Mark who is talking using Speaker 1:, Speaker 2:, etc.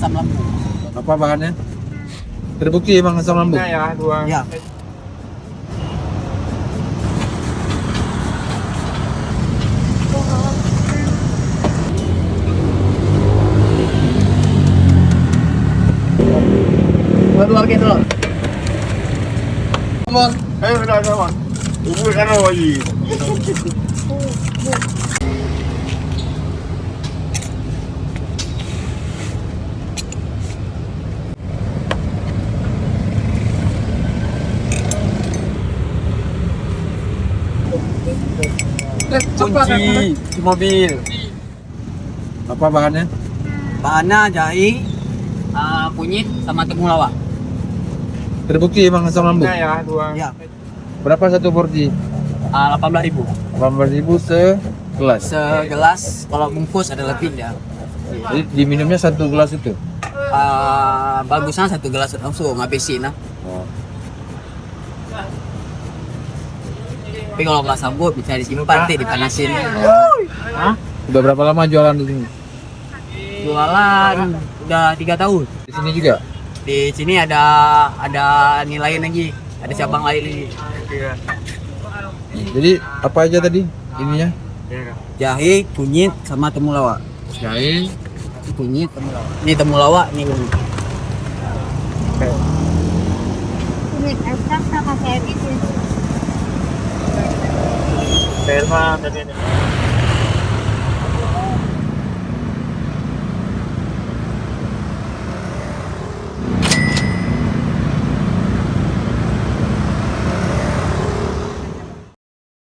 Speaker 1: asam lambung.
Speaker 2: Apa bahannya? Terbukti emang asam lambung.
Speaker 3: Ya, dua.
Speaker 1: Ya. Keluar gitu loh.
Speaker 3: Ayo udah ada bang. Ibu kan lagi.
Speaker 1: Kunci mobil.
Speaker 2: Apa bahannya?
Speaker 1: Bahannya jahe, kunyit sama temulawak.
Speaker 2: Terbukti emang asam lambung.
Speaker 3: Ya, dua.
Speaker 1: Ya.
Speaker 2: Berapa satu porsi?
Speaker 1: 18.000.
Speaker 2: 18.000 segelas.
Speaker 1: Segelas kalau bungkus ada lebih ya.
Speaker 2: Jadi diminumnya satu gelas itu.
Speaker 1: Bagusnya satu gelas langsung habisin nah.
Speaker 2: Oh.
Speaker 1: Tapi kalau nggak sanggup bisa disimpan nanti dipanasin. Hah?
Speaker 2: Udah berapa lama jualan di sini?
Speaker 1: Jualan udah 3 tahun.
Speaker 2: Di sini juga.
Speaker 1: Di sini ada nilai lagi, ada cabang lain lagi.
Speaker 2: Jadi apa aja tadi ininya?
Speaker 1: Jahe, kunyit sama temulawak.
Speaker 2: Jahe,
Speaker 1: Kunyit, temulawak. Ini temulawak, ini kunyit.
Speaker 4: Kunyit asam sama serbis.
Speaker 3: Selma tadi.